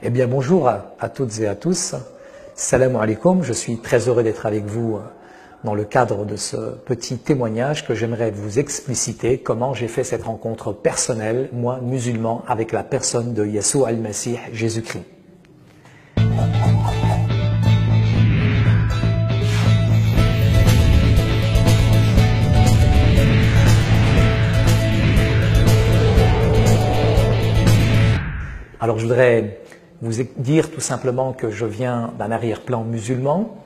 Eh bien bonjour à toutes et à tous. Salam alaikum, je suis très heureux d'être avec vous dans le cadre de ce petit témoignage que j'aimerais vous expliciter comment j'ai fait cette rencontre personnelle, moi musulman, avec la personne de Yeshua al-Masih, Jésus-Christ. Alors je voudrais vous dire tout simplement que je viens d'un arrière-plan musulman.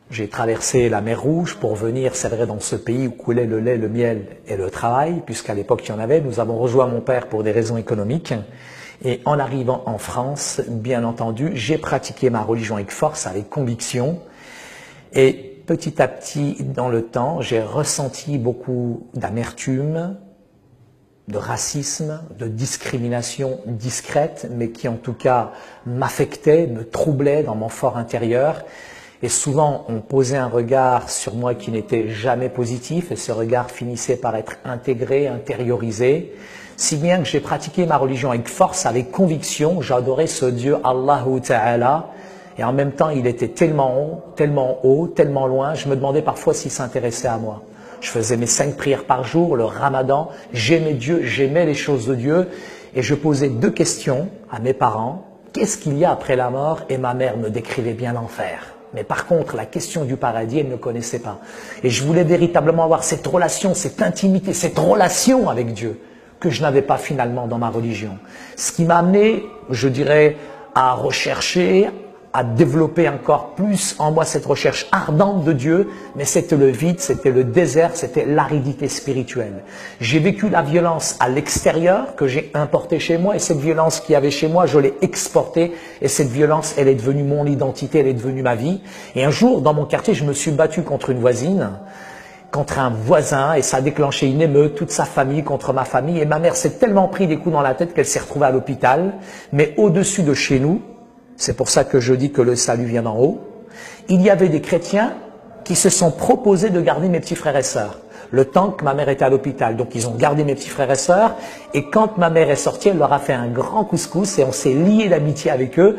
J'ai traversé la mer Rouge pour venir, c'est vrai, dans ce pays où coulait le lait, le miel et le travail, puisqu'à l'époque il y en avait. Nous avons rejoint mon père pour des raisons économiques. Et en arrivant en France, bien entendu, j'ai pratiqué ma religion avec force, avec conviction. Et petit à petit, dans le temps, j'ai ressenti beaucoup d'amertume, de racisme, de discrimination discrète, mais qui en tout cas m'affectait, me troublait dans mon fort intérieur. Et souvent, on posait un regard sur moi qui n'était jamais positif, et ce regard finissait par être intégré, intériorisé, si bien que j'ai pratiqué ma religion avec force, avec conviction. J'adorais ce Dieu, Allahu Ta'ala, et en même temps, il était tellement haut, tellement loin, je me demandais parfois s'il s'intéressait à moi. Je faisais mes 5 prières par jour, le ramadan, j'aimais Dieu, j'aimais les choses de Dieu, et je posais 2 questions à mes parents. Qu'est-ce qu'il y a après la mort? Et ma mère me décrivait bien l'enfer. Mais par contre, la question du paradis, elle ne connaissait pas. Et je voulais véritablement avoir cette relation, cette intimité, cette relation avec Dieu, que je n'avais pas finalement dans ma religion. Ce qui m'a amené, je dirais, à rechercher, à développer encore plus en moi cette recherche ardente de Dieu, mais c'était le vide, c'était le désert, c'était l'aridité spirituelle. J'ai vécu la violence à l'extérieur que j'ai importée chez moi, et cette violence qu'il y avait chez moi, je l'ai exportée, et cette violence, elle est devenue mon identité, elle est devenue ma vie. Et un jour, dans mon quartier, je me suis battu contre une voisine, contre un voisin, et ça a déclenché une émeute, toute sa famille contre ma famille, et ma mère s'est tellement pris des coups dans la tête qu'elle s'est retrouvée à l'hôpital. Mais au-dessus de chez nous, c'est pour ça que je dis que le salut vient d'en haut, il y avait des chrétiens qui se sont proposés de garder mes petits frères et sœurs, le temps que ma mère était à l'hôpital. Donc ils ont gardé mes petits frères et sœurs, et quand ma mère est sortie, elle leur a fait un grand couscous, et on s'est lié d'amitié avec eux.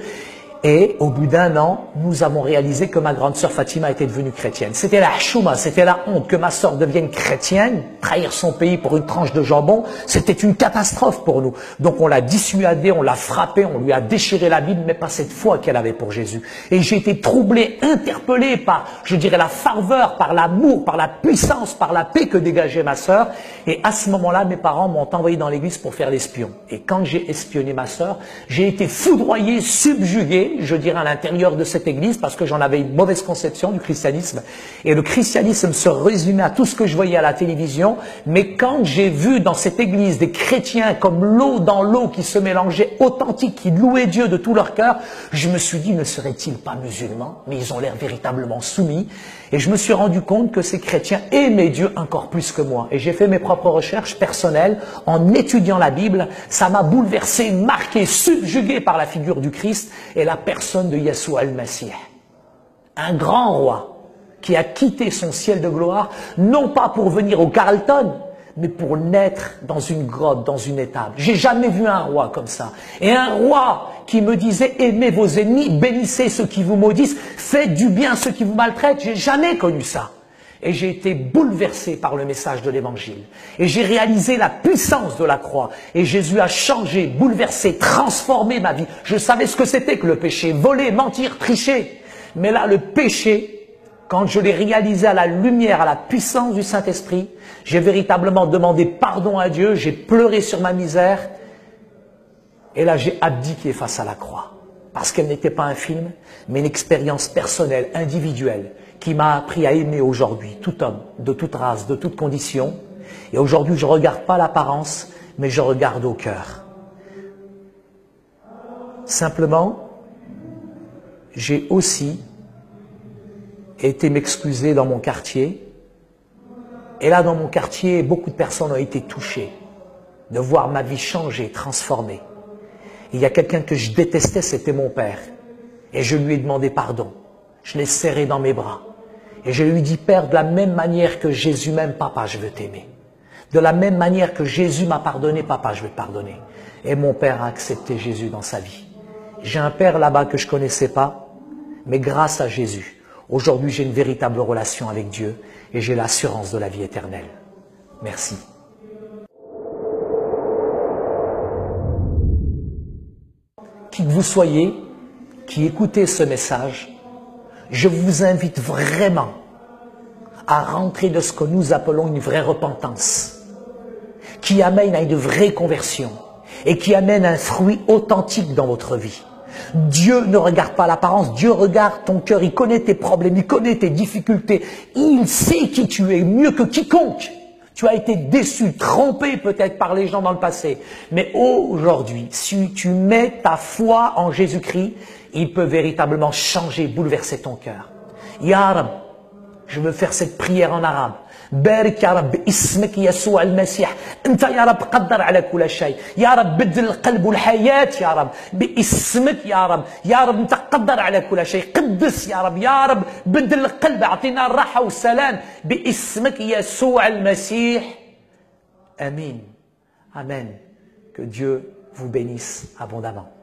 Et au bout d'1 an, nous avons réalisé que ma grande sœur Fatima était devenue chrétienne. C'était la chouma, c'était la honte que ma sœur devienne chrétienne, trahir son pays pour une tranche de jambon, c'était une catastrophe pour nous. Donc on l'a dissuadée, on l'a frappée, on lui a déchiré la Bible, mais pas cette foi qu'elle avait pour Jésus. Et j'ai été troublé, interpellé par, je dirais, la ferveur, par l'amour, par la puissance, par la paix que dégageait ma sœur. Et à ce moment-là, mes parents m'ont envoyé dans l'église pour faire l'espion. Et quand j'ai espionné ma sœur, j'ai été foudroyé, subjugué, je dirais, à l'intérieur de cette église, parce que j'en avais une mauvaise conception du christianisme. Et le christianisme se résumait à tout ce que je voyais à la télévision. Mais quand j'ai vu dans cette église des chrétiens comme l'eau dans l'eau qui se mélangeaient, authentiques, qui louaient Dieu de tout leur cœur, je me suis dit, ne seraient-ils pas musulmans? Mais ils ont l'air véritablement soumis. Et je me suis rendu compte que ces chrétiens aimaient Dieu encore plus que moi. Et j'ai fait mes propres recherches personnelles en étudiant la Bible. Ça m'a bouleversé, marqué, subjugué par la figure du Christ et la personne de Yeshua al-Masih. Un grand roi qui a quitté son ciel de gloire, non pas pour venir au Carlton, mais pour naître dans une grotte, dans une étable. J'ai jamais vu un roi comme ça. Et un roi qui me disait, aimez vos ennemis, bénissez ceux qui vous maudissent, faites du bien à ceux qui vous maltraitent. J'ai jamais connu ça. Et j'ai été bouleversé par le message de l'évangile. Et j'ai réalisé la puissance de la croix. Et Jésus a changé, bouleversé, transformé ma vie. Je savais ce que c'était que le péché, voler, mentir, tricher. Mais là, le péché, quand je l'ai réalisé à la lumière, à la puissance du Saint-Esprit, j'ai véritablement demandé pardon à Dieu, j'ai pleuré sur ma misère, et là j'ai abdiqué face à la croix. Parce qu'elle n'était pas un film, mais une expérience personnelle, individuelle, qui m'a appris à aimer aujourd'hui tout homme, de toute race, de toute condition. Et aujourd'hui, je ne regarde pas l'apparence, mais je regarde au cœur. Simplement, j'ai aussi été m'excuser dans mon quartier. Et là, dans mon quartier, beaucoup de personnes ont été touchées de voir ma vie changer, transformée. Il y a quelqu'un que je détestais, c'était mon père. Et je lui ai demandé pardon. Je l'ai serré dans mes bras. Et je lui ai dit, Père, de la même manière que Jésus m'aime, papa, je veux t'aimer. De la même manière que Jésus m'a pardonné, papa, je vais te pardonner. Et mon père a accepté Jésus dans sa vie. J'ai un père là-bas que je ne connaissais pas, mais grâce à Jésus, aujourd'hui j'ai une véritable relation avec Dieu et j'ai l'assurance de la vie éternelle. Merci. Qui que vous soyez, qui écoutez ce message, je vous invite vraiment à rentrer de ce que nous appelons une vraie repentance, qui amène à une vraie conversion et qui amène un fruit authentique dans votre vie. Dieu ne regarde pas l'apparence, Dieu regarde ton cœur, il connaît tes problèmes, il connaît tes difficultés, il sait qui tu es mieux que quiconque. Tu as été déçu, trompé peut-être par les gens dans le passé, mais aujourd'hui, si tu mets ta foi en Jésus-Christ, il peut véritablement changer, bouleverser ton cœur. Ya Rab, je veux faire cette prière en arabe. بارك يا رب باسمك يسوع المسيح انت يا رب قدر على كل شيء يا رب بدل القلب والحياة يا رب باسمك يا رب انت قدر على كل شيء قدس يا رب بدل القلب اعطينا الراحة والسلام باسمك يسوع المسيح Amen. Amen. Que Dieu vous bénisse abondamment.